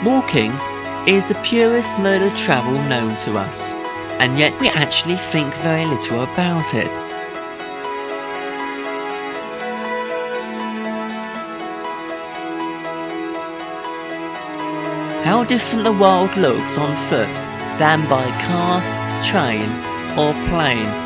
Walking is the purest mode of travel known to us, and yet we actually think very little about it. How different the world looks on foot than by car, train or plane.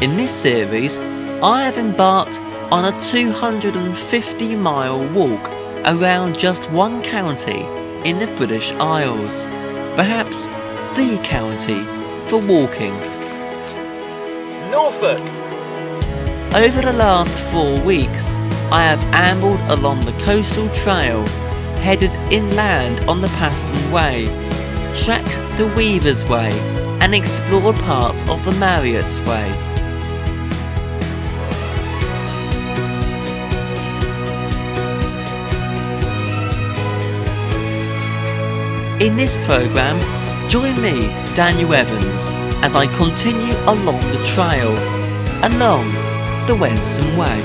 In this series, I have embarked on a 250-mile walk around just one county in the British Isles, perhaps the county for walking. Norfolk! Over the last 4 weeks, I have ambled along the coastal trail, headed inland on the Paston Way, tracked the Weaver's Way, and explored parts of the Marriott's Way. In this programme, join me, Daniel Evans, as I continue along the trail, along the Wensum Way.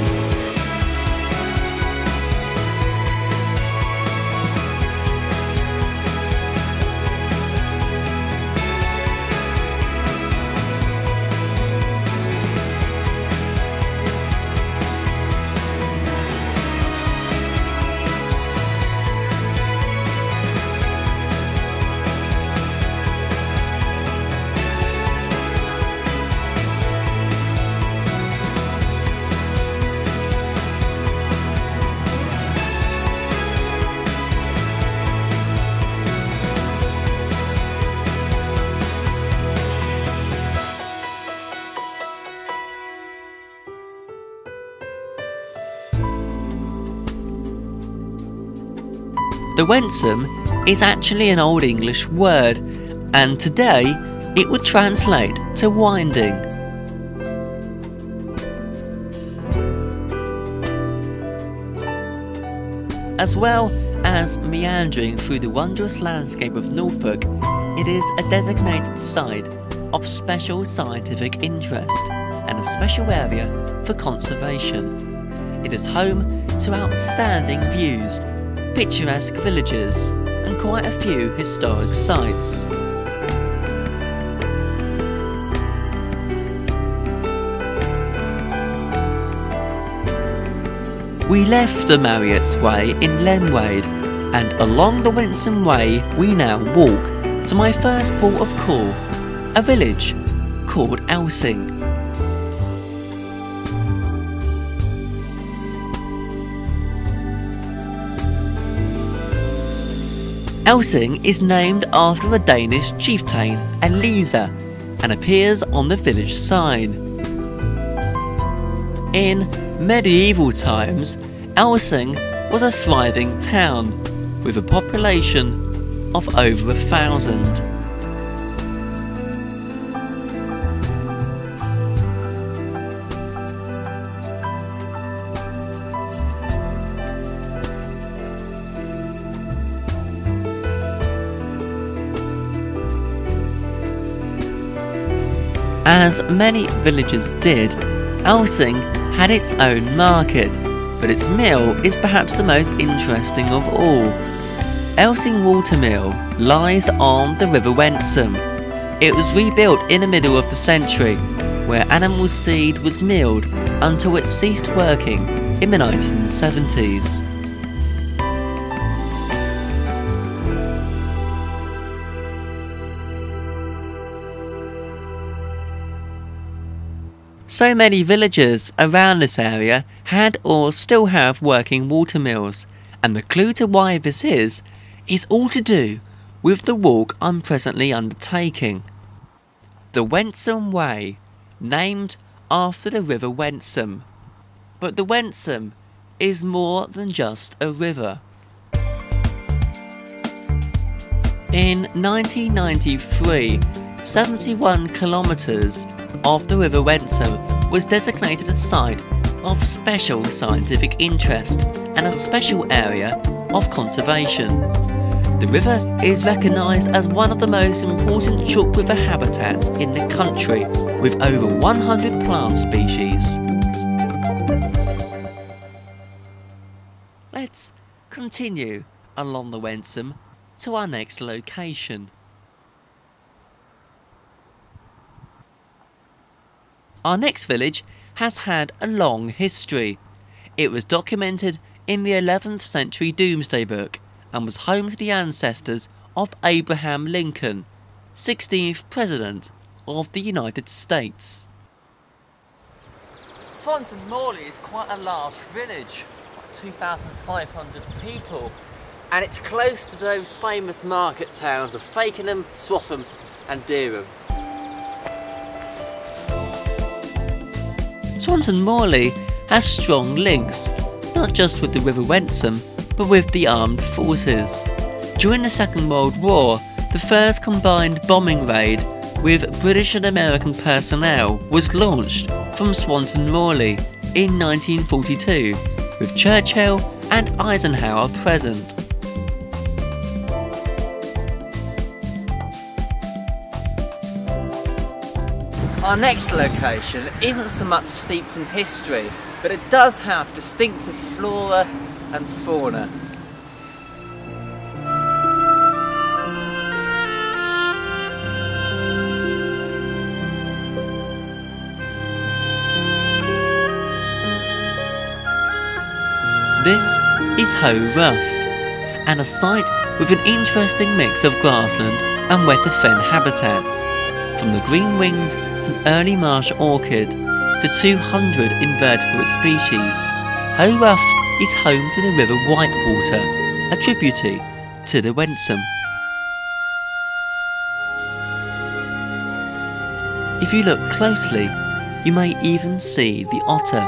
The Wensum is actually an Old English word, and today it would translate to winding. As well as meandering through the wondrous landscape of Norfolk, it is a designated site of special scientific interest and a special area for conservation. It is home to outstanding views, picturesque villages, and quite a few historic sites. We left the Marriott's Way in Lenwade, and along the Wensum Way we now walk to my first port of call, a village called Elsing. Elsing is named after a Danish chieftain, Elisa, and appears on the village sign. In medieval times, Elsing was a thriving town with a population of over 1,000. As many villages did, Elsing had its own market, but its mill is perhaps the most interesting of all. Elsing Watermill lies on the River Wensum. It was rebuilt in the middle of the century, where animal seed was milled until it ceased working in the 1970s. So many villagers around this area had or still have working watermills, and the clue to why this is all to do with the walk I'm presently undertaking. the Wensum Way, named after the River Wensum. But the Wensum is more than just a river. In 1993, 71 kilometres of the River Wensum was designated a site of special scientific interest and a special area of conservation. The river is recognised as one of the most important chalk river habitats in the country, with over 100 plant species. Let's continue along the Wensum to our next location. Our next village has had a long history. It was documented in the 11th century Domesday Book and was home to the ancestors of Abraham Lincoln, 16th President of the United States. Swanton Morley is quite a large village, 2,500 people, and it's close to those famous market towns of Fakenham, Swaffham and Dereham. Swanton Morley has strong links, not just with the River Wensum, but with the armed forces. During the Second World War, the first combined bombing raid with British and American personnel was launched from Swanton Morley in 1942, with Churchill and Eisenhower present. Our next location isn't so much steeped in history, but it does have distinctive flora and fauna. This is Hoe Rough, and a site with an interesting mix of grassland and wetter fen habitats, from the green-winged and early marsh orchid to 200 invertebrate species. Hoe Rough is home to the River Whitewater, a tributary to the Wensum. If you look closely, you may even see the otter,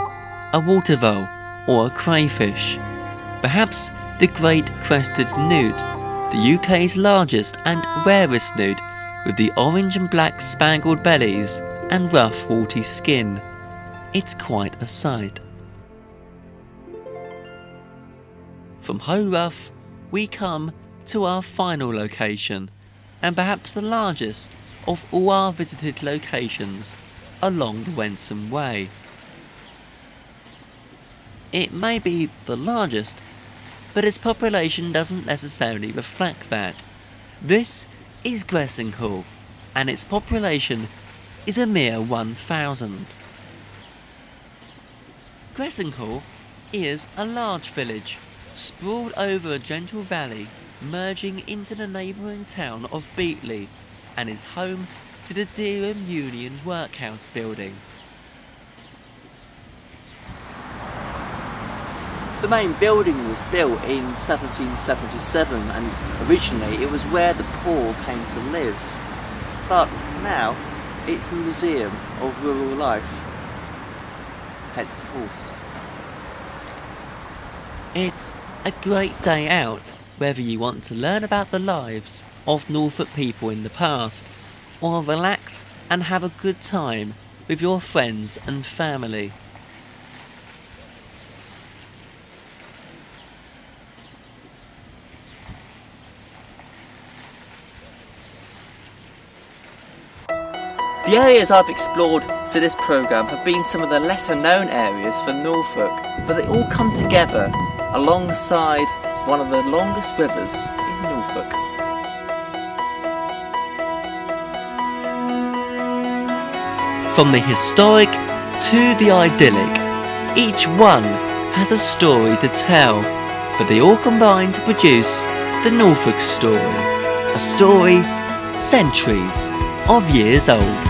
a water vole or a crayfish. Perhaps the great crested newt, the UK's largest and rarest newt, with the orange and black spangled bellies and rough warty skin. It's quite a sight. From Hoe Rough, we come to our final location, and perhaps the largest of all our visited locations along the Wensum Way. It may be the largest, but its population doesn't necessarily reflect that. This is Gressinghall, and its population is a mere 1,000. Gressinghall is a large village, sprawled over a gentle valley, merging into the neighbouring town of Beatley, and is home to the Dereham Union Workhouse building. The main building was built in 1777, and originally it was where the poor came to live. But now it's the Museum of Rural Life, hence the horse. It's a great day out, whether you want to learn about the lives of Norfolk people in the past, or relax and have a good time with your friends and family. The areas I've explored for this programme have been some of the lesser known areas for Norfolk, but they all come together alongside one of the longest rivers in Norfolk. From the historic to the idyllic, each one has a story to tell, but they all combine to produce the Norfolk story, a story centuries of years old.